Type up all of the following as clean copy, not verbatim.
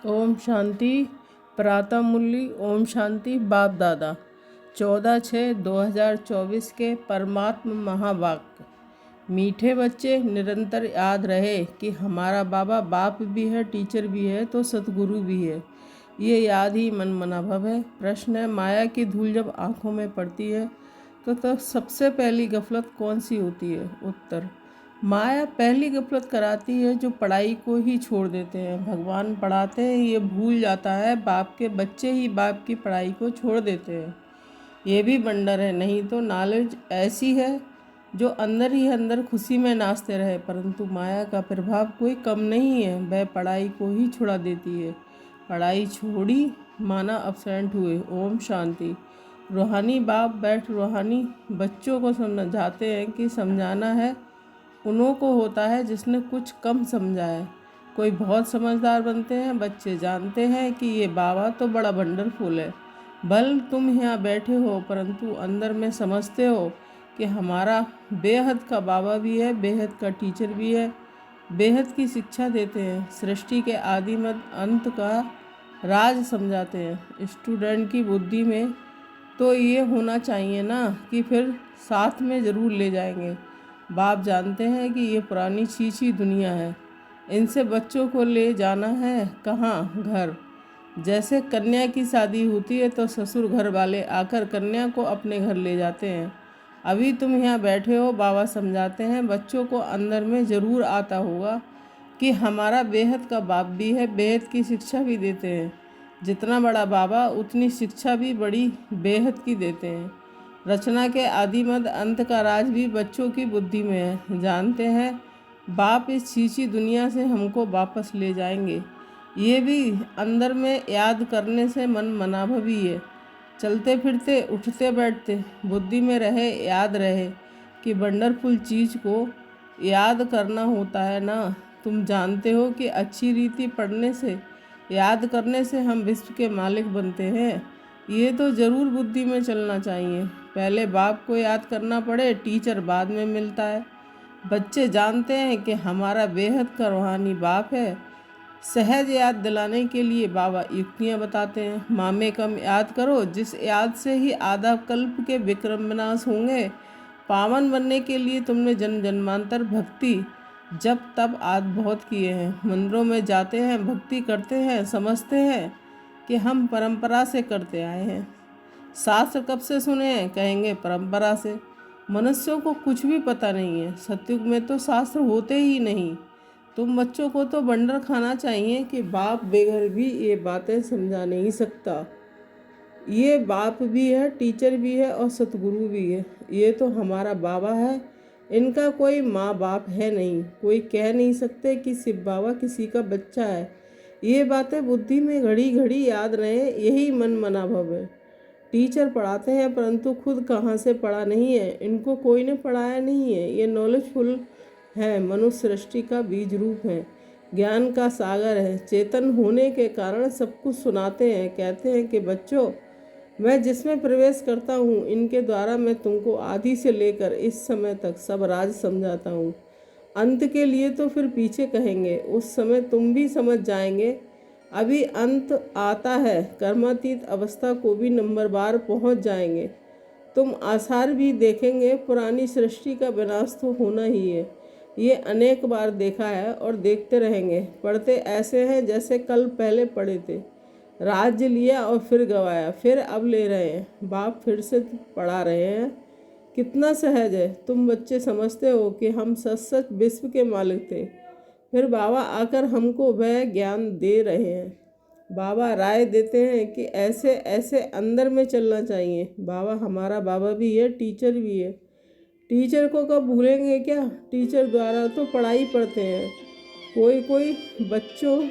ओम शांति। प्रातः मुरली। ओम शांति। बाप दादा 14/6/2024 के परमात्म महावाक्य। मीठे बच्चे, निरंतर याद रहे कि हमारा बाबा बाप भी है, टीचर भी है, तो सतगुरु भी है। ये याद ही मन मनाभव है। प्रश्न है, माया की धूल जब आँखों में पड़ती है तो सबसे पहली गफलत कौन सी होती है? उत्तर, माया पहली गफलत कराती है जो पढ़ाई को ही छोड़ देते हैं। भगवान पढ़ाते हैं, ये भूल जाता है बाप के बच्चे ही बाप की पढ़ाई को छोड़ देते हैं। ये भी बंडर है। नहीं तो नॉलेज ऐसी है जो अंदर ही अंदर खुशी में नाचते रहे, परंतु माया का प्रभाव कोई कम नहीं है, वह पढ़ाई को ही छुड़ा देती है। पढ़ाई छोड़ी माना अपसेंट हुए। ओम शांति। रूहानी बाप बैठ रूहानी बच्चों को समझाते हैं कि समझाना है उन्हों को होता है जिसने कुछ कम समझा है। कोई बहुत समझदार बनते हैं। बच्चे जानते हैं कि ये बाबा तो बड़ा वंडरफुल है। भल तुम यहाँ बैठे हो, परंतु अंदर में समझते हो कि हमारा बेहद का बाबा भी है, बेहद का टीचर भी है, बेहद की शिक्षा देते हैं, सृष्टि के आदि मध्य अंत का राज समझाते हैं। स्टूडेंट की बुद्धि में तो ये होना चाहिए ना कि फिर साथ में ज़रूर ले जाएंगे। बाप जानते हैं कि ये पुरानी छीछी दुनिया है, इनसे बच्चों को ले जाना है कहाँ? घर। जैसे कन्या की शादी होती है तो ससुर घर वाले आकर कन्या को अपने घर ले जाते हैं। अभी तुम यहाँ बैठे हो, बाबा समझाते हैं बच्चों को अंदर में ज़रूर आता होगा कि हमारा बेहद का बाप भी है, बेहद की शिक्षा भी देते हैं। जितना बड़ा बाबा उतनी शिक्षा भी बड़ी बेहद की देते हैं। रचना के आदि मध्य अंत का राज भी बच्चों की बुद्धि में है। जानते हैं बाप इस छीछी दुनिया से हमको वापस ले जाएंगे। ये भी अंदर में याद करने से मन मनाभवी है। चलते फिरते उठते बैठते बुद्धि में रहे, याद रहे कि वंडरफुल चीज़ को याद करना होता है ना। तुम जानते हो कि अच्छी रीति पढ़ने से, याद करने से हम विश्व के मालिक बनते हैं। ये तो ज़रूर बुद्धि में चलना चाहिए। पहले बाप को याद करना पड़े, टीचर बाद में मिलता है। बच्चे जानते हैं कि हमारा बेहद का रूहानी बाप है। सहज याद दिलाने के लिए बाबा युक्तियाँ बताते हैं। मामे कम याद करो, जिस याद से ही आधा कल्प के विक्रम विनाश होंगे। पावन बनने के लिए तुमने जन्म जन्मांतर भक्ति जब तब आज बहुत किए हैं। मंदिरों में जाते हैं, भक्ति करते हैं, समझते हैं कि हम परंपरा से करते आए हैं। शास्त्र कब से सुने हैं? कहेंगे परंपरा से। मनुष्यों को कुछ भी पता नहीं है। सतयुग में तो शास्त्र होते ही नहीं। तुम बच्चों को तो बंडर खाना चाहिए कि बाप बेघर भी ये बातें समझा नहीं सकता। ये बाप भी है, टीचर भी है और सतगुरु भी है। ये तो हमारा बाबा है, इनका कोई माँ बाप है नहीं। कोई कह नहीं सकते कि शिव बाबा किसी का बच्चा है। ये बातें बुद्धि में घड़ी घड़ी याद रहे, यही मन मनाभव है। टीचर पढ़ाते हैं परंतु खुद कहाँ से पढ़ा नहीं है, इनको कोई ने पढ़ाया नहीं है। ये नॉलेजफुल है, मनुष्य सृष्टि का बीज रूप है, ज्ञान का सागर है। चेतन होने के कारण सब कुछ सुनाते हैं। कहते हैं कि बच्चों, मैं जिसमें प्रवेश करता हूँ इनके द्वारा मैं तुमको आदि से लेकर इस समय तक सब राज समझाता हूँ। अंत के लिए तो फिर पीछे कहेंगे, उस समय तुम भी समझ जाएंगे। अभी अंत आता है, कर्मातीत अवस्था को भी नंबर बार पहुँच जाएंगे। तुम आसार भी देखेंगे। पुरानी सृष्टि का विनाश तो होना ही है, ये अनेक बार देखा है और देखते रहेंगे। पढ़ते ऐसे हैं जैसे कल पहले पढ़े थे। राज्य लिया और फिर गवाया, फिर अब ले रहे हैं। बाप फिर से पढ़ा रहे हैं। कितना सहज है। तुम बच्चे समझते हो कि हम सच सच विश्व के मालिक थे, फिर बाबा आकर हमको वह ज्ञान दे रहे हैं। बाबा राय देते हैं कि ऐसे ऐसे अंदर में चलना चाहिए। बाबा हमारा बाबा भी है, टीचर भी है। टीचर को कब भूलेंगे क्या? टीचर द्वारा तो पढ़ाई पढ़ते हैं। कोई कोई बच्चों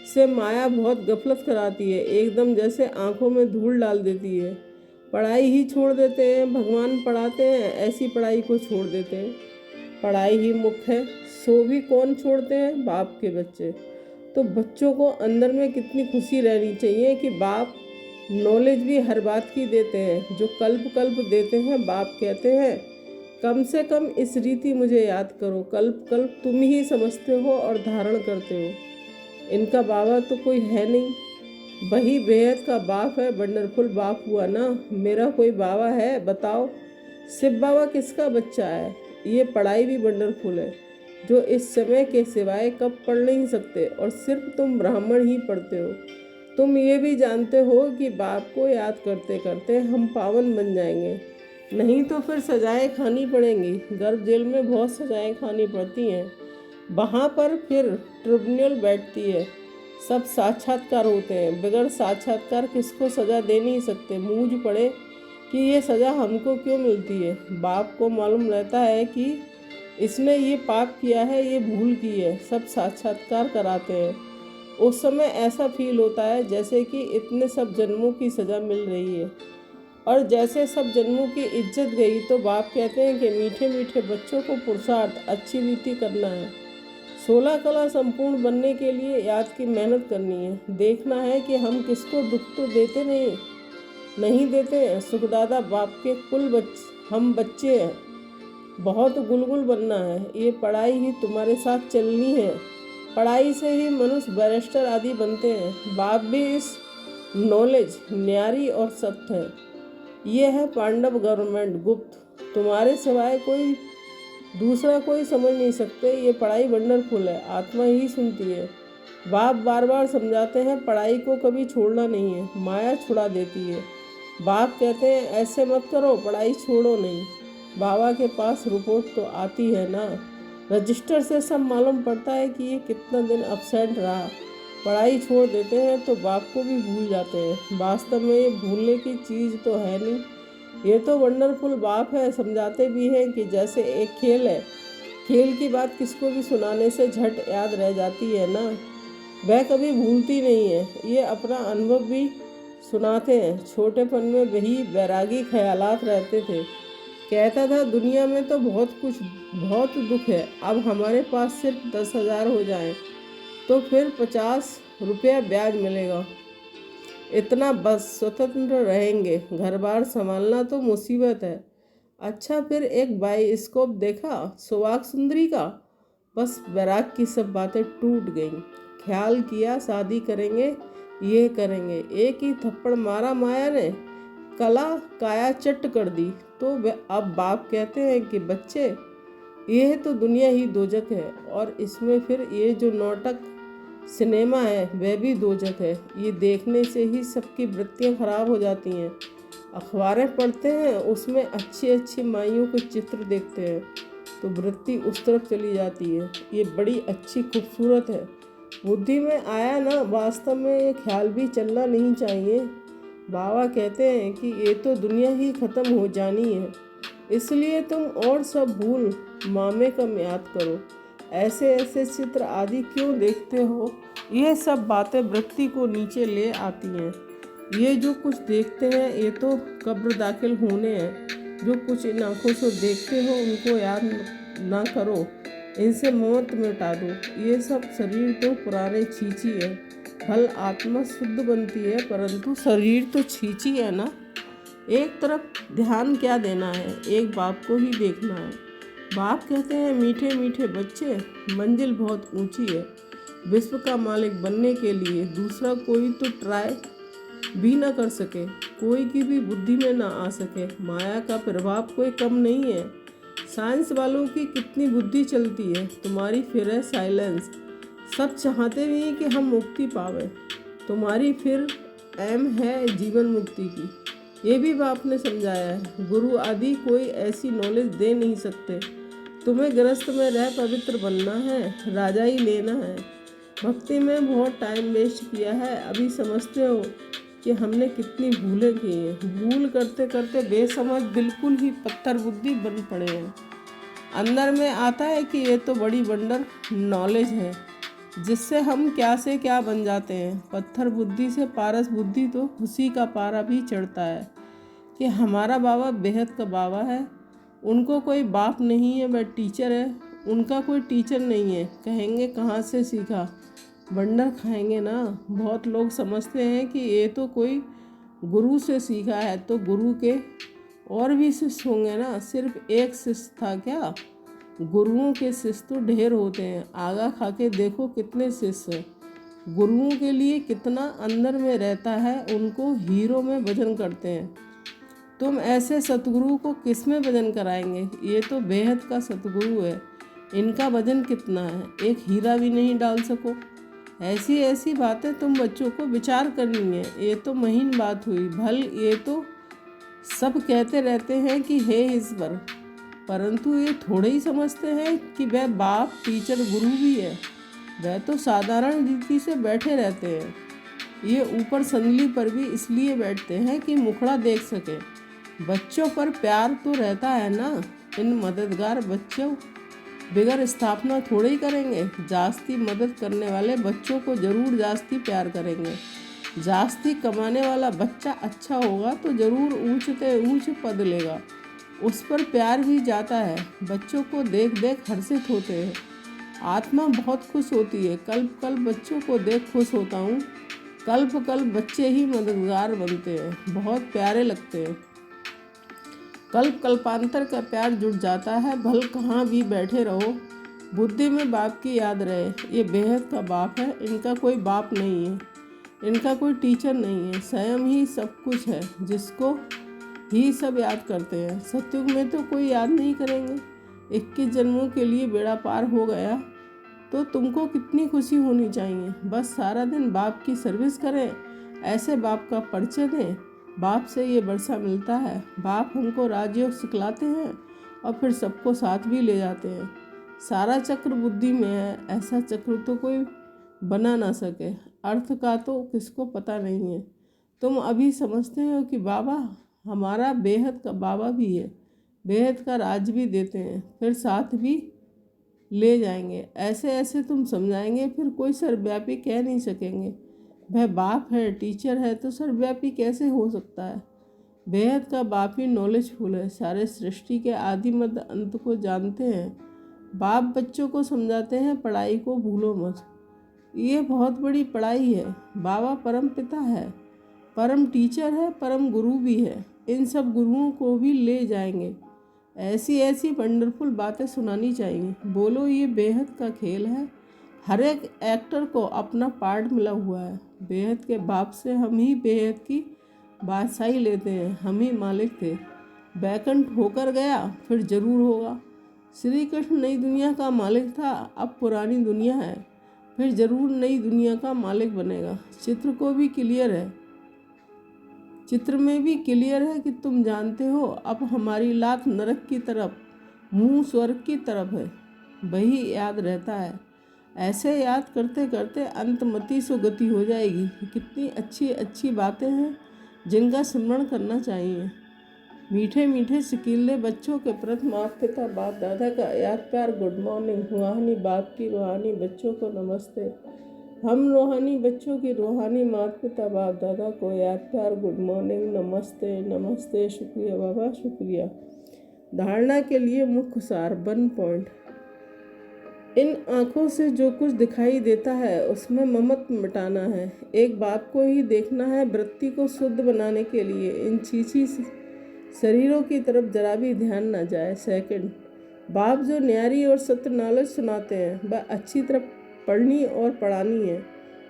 से माया बहुत गफलत कराती है, एकदम जैसे आंखों में धूल डाल देती है। पढ़ाई ही छोड़ देते हैं। भगवान पढ़ाते हैं, ऐसी पढ़ाई को छोड़ देते हैं। पढ़ाई ही मुख्य है, सो भी कौन छोड़ते हैं? बाप के बच्चे। तो बच्चों को अंदर में कितनी खुशी रहनी चाहिए कि बाप नॉलेज भी हर बात की देते हैं, जो कल्प कल्प देते हैं। बाप कहते हैं कम से कम इस रीति मुझे याद करो। कल्प कल्प तुम ही समझते हो और धारण करते हो। इनका बाबा तो कोई है नहीं, वही बेहद का बाप है, वंडरफुल बाप हुआ ना। मेरा कोई बाबा है बताओ? शिव बाबा किसका बच्चा है? ये पढ़ाई भी वंडरफुल है, जो इस समय के सिवाय कब पढ़ नहीं सकते, और सिर्फ तुम ब्राह्मण ही पढ़ते हो। तुम ये भी जानते हो कि बाप को याद करते करते हम पावन बन जाएंगे, नहीं तो फिर सजाएं खानी पड़ेंगी। गर्भ जेल में बहुत सजाएं खानी पड़ती हैं, वहाँ पर फिर ट्रिब्यूनल बैठती है, सब साक्षात्कार होते हैं। बगैर साक्षात्कार किसको सज़ा दे नहीं सकते। मूंझ पड़े कि ये सज़ा हमको क्यों मिलती है। बाप को मालूम रहता है कि इसने ये पाप किया है, ये भूल की है, सब साक्षात्कार कराते हैं। उस समय ऐसा फील होता है जैसे कि इतने सब जन्मों की सज़ा मिल रही है, और जैसे सब जन्मों की इज्जत गई। तो बाप कहते हैं कि मीठे मीठे बच्चों को पुरुषार्थ अच्छी रीति करना है, 16 कला संपूर्ण बनने के लिए याद की मेहनत करनी है। देखना है कि हम किसको दुख तो देते नहीं देते हैं। सुखदादा बाप के हम बच्चे हैं, बहुत गुलगुल बनना है। ये पढ़ाई ही तुम्हारे साथ चलनी है, पढ़ाई से ही मनुष्य बैरिस्टर आदि बनते हैं। बाप भी इस नॉलेज न्यारी और सत्य है। ये है पांडव गवर्नमेंट गुप्त, तुम्हारे सिवाय दूसरा कोई समझ नहीं सकते। ये पढ़ाई वंडरफुल है, आत्मा ही सुनती है। बाप बार बार समझाते हैं पढ़ाई को कभी छोड़ना नहीं है, माया छुड़ा देती है। बाप कहते हैं ऐसे मत करो, पढ़ाई छोड़ो नहीं। बाबा के पास रिपोर्ट तो आती है ना, रजिस्टर से सब मालूम पड़ता है कि ये कितना दिन अपसेंट रहा। पढ़ाई छोड़ देते हैं तो बाप को भी भूल जाते हैं। वास्तव में ये भूलने की चीज़ तो है नहीं, ये तो वंडरफुल बाप है। समझाते भी हैं कि जैसे एक खेल है, खेल की बात किसको भी सुनाने से झट याद रह जाती है ना, वह कभी भूलती नहीं है। ये अपना अनुभव भी सुनाते हैं। छोटेपन में वही वैरागी ख्यालात रहते थे। कहता था दुनिया में तो बहुत दुख है, अब हमारे पास सिर्फ 10,000 हो जाए तो फिर 50 रुपया ब्याज मिलेगा, इतना बस स्वतंत्र रहेंगे। घर बार संभालना तो मुसीबत है। अच्छा, फिर एक बाइस्कोप देखा सुहाग सुंदरी का, बस बैराग की सब बातें टूट गईं। ख्याल किया शादी करेंगे, ये करेंगे, एक ही थप्पड़ मारा माया ने, कला काया चट कर दी। तो अब बाप कहते हैं कि बच्चे, यह तो दुनिया ही दोजक है, और इसमें फिर ये जो नाटक सिनेमा है वह भी दोजक है। ये देखने से ही सबकी वृत्तियाँ खराब हो जाती हैं। अखबारें पढ़ते हैं, उसमें अच्छी अच्छी माइयों के चित्र देखते हैं तो वृत्ति उस तरफ चली जाती है। ये बड़ी अच्छी खूबसूरत है। बुद्धि में आया ना, वास्तव में ये ख्याल भी चलना नहीं चाहिए। बाबा कहते हैं कि ये तो दुनिया ही ख़त्म हो जानी है, इसलिए तुम और सब भूल मामे कम याद करो। ऐसे ऐसे चित्र आदि क्यों देखते हो? ये सब बातें वृत्ति को नीचे ले आती हैं। ये जो कुछ देखते हैं ये तो कब्र दाखिल होने हैं। जो कुछ इन आँखों से देखते हो उनको याद ना करो, इनसे मौत मिटा दो। ये सब शरीर तो पुराने छींची है, फल आत्मा शुद्ध बनती है, परंतु शरीर तो छींची है ना। एक तरफ ध्यान क्या देना है, एक बाप को ही देखना है। बाप कहते हैं मीठे मीठे बच्चे, मंजिल बहुत ऊंची है। विश्व का मालिक बनने के लिए दूसरा कोई तो ट्राई भी ना कर सके, कोई की भी बुद्धि में ना आ सके। माया का प्रभाव कोई कम नहीं है। साइंस वालों की कितनी बुद्धि चलती है, तुम्हारी फिर है साइलेंस। सब चाहते भी हैं कि हम मुक्ति पावें, तुम्हारी फिर एम है जीवन मुक्ति की। ये भी बाप ने समझाया है। गुरु आदि कोई ऐसी नॉलेज दे नहीं सकते। तुम्हें गृहस्थ में रह पवित्र बनना है, राजा ही लेना है। भक्ति में बहुत टाइम वेस्ट किया है, अभी समझते हो कि हमने कितनी भूलें की हैं। भूल करते करते बेसमझ बिल्कुल ही पत्थर बुद्धि बन पड़े हैं। अंदर में आता है कि ये तो बड़ी वंडर नॉलेज है, जिससे हम क्या से क्या बन जाते हैं। पत्थर बुद्धि से पारस बुद्धि तो खुशी का पारा भी चढ़ता है कि हमारा बाबा बेहद का बाबा है। उनको कोई बाप नहीं है, वह टीचर है। उनका कोई टीचर नहीं है, कहेंगे कहाँ से सीखा, बंडर खाएंगे ना। बहुत लोग समझते हैं कि ये तो कोई गुरु से सीखा है, तो गुरु के और भी शिष्य होंगे ना, सिर्फ एक शिष्य था क्या? गुरुओं के शिष्य तो ढेर होते हैं, आगा खा के देखो कितने शिष्य हैं। गुरुओं के लिए कितना अंदर में रहता है, उनको हीरो में भजन करते हैं। तुम ऐसे सतगुरु को किस में भजन कराएंगे? ये तो बेहद का सतगुरु है, इनका भजन कितना है, एक हीरा भी नहीं डाल सको। ऐसी ऐसी बातें तुम बच्चों को विचार करनी है, ये तो महीन बात हुई। भल ये तो सब कहते रहते हैं कि हे ईश्वर, परंतु ये थोड़े ही समझते हैं कि वह बाप, टीचर, गुरु भी है। वह तो साधारण रीति से बैठे रहते हैं। ये ऊपर संदली पर भी इसलिए बैठते हैं कि मुखड़ा देख सके। बच्चों पर प्यार तो रहता है ना। इन मददगार बच्चों बिगर स्थापना थोड़े ही करेंगे। जास्ती मदद करने वाले बच्चों को जरूर जास्ती प्यार करेंगे। जास्ती कमाने वाला बच्चा अच्छा होगा तो जरूर ऊंचते ऊंच पद लेगा। उस पर प्यार भी जाता है। बच्चों को देख देख हर्षित होते हैं। आत्मा बहुत खुश होती है। कल्प कल्प बच्चों को देख खुश होता हूँ। कल्प कल्प बच्चे ही मददगार बनते हैं, बहुत प्यारे लगते हैं। कल्प कल्पांतर का प्यार जुट जाता है। भल कहाँ भी बैठे रहो, बुद्धि में बाप की याद रहे। ये बेहद का बाप है, इनका कोई बाप नहीं है, इनका कोई टीचर नहीं है, स्वयं ही सब कुछ है, जिसको ही सब याद करते हैं। सतयुग में तो कोई याद नहीं करेंगे। 21 जन्मों के लिए बेड़ा पार हो गया तो तुमको कितनी खुशी होनी चाहिए। बस सारा दिन बाप की सर्विस करें, ऐसे बाप का परिचय दें। बाप से ये वर्षा मिलता है। बाप हमको राजयोग सिखलाते हैं और फिर सबको साथ भी ले जाते हैं। सारा चक्र बुद्धि में है, ऐसा चक्र तो कोई बना ना सके। अर्थ का तो किसको पता नहीं है। तुम अभी समझते हो कि बाबा हमारा बेहद का बाबा भी है, बेहद का राज भी देते हैं, फिर साथ भी ले जाएंगे। ऐसे ऐसे तुम समझाएंगे, फिर कोई सर्वव्यापी कह नहीं सकेंगे। वह बाप है, टीचर है, तो सर्वव्यापी कैसे हो सकता है? बेहद का बाप ही नॉलेजफुल है, सारे सृष्टि के आदि मध्य अंत को जानते हैं। बाप बच्चों को समझाते हैं, पढ़ाई को भूलो मत। ये बहुत बड़ी पढ़ाई है। बाबा परम पिता है, परम टीचर है, परम गुरु भी है। इन सब गुरुओं को भी ले जाएंगे। ऐसी ऐसी वंडरफुल बातें सुनानी चाहिए। बोलो, ये बेहद का खेल है। हर एक एक्टर को अपना पार्ट मिला हुआ है। बेहद के बाप से हम ही बेहद की बादशाही लेते हैं। हम ही मालिक थे। बैकुंठ होकर गया, फिर जरूर होगा। श्री कृष्ण नई दुनिया का मालिक था, अब पुरानी दुनिया है, फिर जरूर नई दुनिया का मालिक बनेगा। चित्र को भी क्लियर है, चित्र में भी क्लियर है कि तुम जानते हो अब हमारी लात नरक की तरफ, मुंह स्वर्ग की तरफ है। वही याद रहता है। ऐसे याद करते करते अंतमति सो गति हो जाएगी। कितनी अच्छी अच्छी बातें हैं जिनका स्मरण करना चाहिए। मीठे मीठे सिकीले बच्चों के प्रति माता पिता बाप दादा का याद प्यार गुड मॉर्निंग। रूहानी बाप की रूहानी बच्चों को नमस्ते। हम रूहानी बच्चों की रूहानी माता पिता बाप दादा को याद प्यार गुड मॉर्निंग, नमस्ते नमस्ते। शुक्रिया बाबा, शुक्रिया। धारणा के लिए मुख्य सार 1 पॉइंट। इन आँखों से जो कुछ दिखाई देता है उसमें ममत्व मिटाना है। एक बाप को ही देखना है वृत्ति को शुद्ध बनाने के लिए। इन छीछी शरीरों की तरफ जरा भी ध्यान ना जाए। 2, बाप जो न्यारी और सत्य नॉलेज सुनाते हैं वह अच्छी तरह पढ़नी और पढ़ानी है।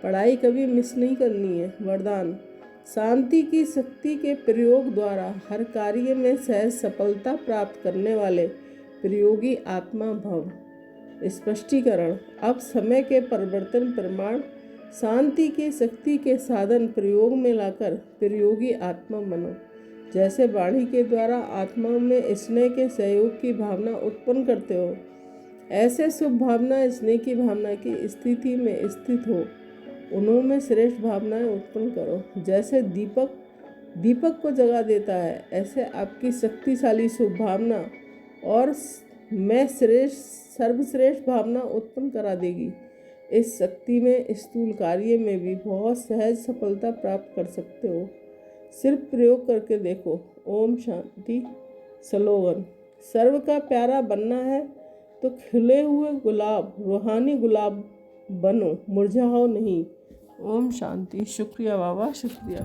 पढ़ाई कभी मिस नहीं करनी है। वरदान, शांति की शक्ति के प्रयोग द्वारा हर कार्य में सहज सफलता प्राप्त करने वाले प्रयोगी आत्मा भव। स्पष्टीकरण, अब समय के परिवर्तन प्रमाण शांति की शक्ति के साधन प्रयोग में लाकर प्रयोगी आत्मा बनो। जैसे वाणी के द्वारा आत्माओं में स्नेह के सहयोग की भावना उत्पन्न करते हो, ऐसे शुभ भावना स्नेह की भावना की स्थिति में स्थित हो। उन्होंने श्रेष्ठ भावनाएं उत्पन्न करो। जैसे दीपक को जगा देता है, ऐसे आपकी शक्तिशाली शुभ भावना और मैं सर्वश्रेष्ठ भावना उत्पन्न करा देगी। इस शक्ति में स्थूल कार्य में भी बहुत सहज सफलता प्राप्त कर सकते हो। सिर्फ प्रयोग करके देखो। ओम शांति। स्लोगन, सर्व का प्यारा बनना है तो खिले हुए गुलाब, रूहानी गुलाब बनो, मुरझाओ नहीं। ओम शांति। शुक्रिया बाबा, शुक्रिया।